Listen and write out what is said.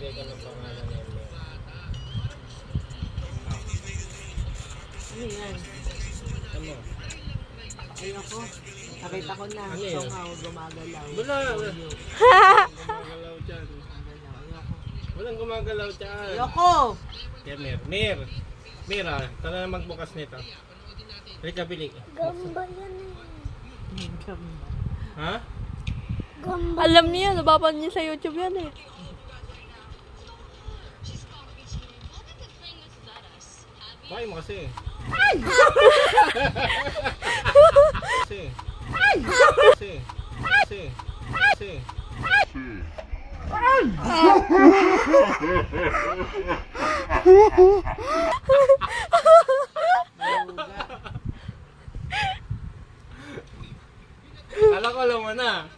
Magbigay ka ng pangalan niya. Ano yan? Ano? Ayoko. Nakita ko na. Ano yun? Somehow gumagalaw. Wala. Gumagalaw dyan. Ayoko. Walang gumagalaw dyan. Ayoko! Kaya Mir ah. Tara na magbukas nito. Halika, bili. Gamba yan eh. Gamba. Ha? Gamba. Alam niya, nabapan niya sa YouTube yan eh. Bakit mo kasi? Kasi. Kala ko alam mo na.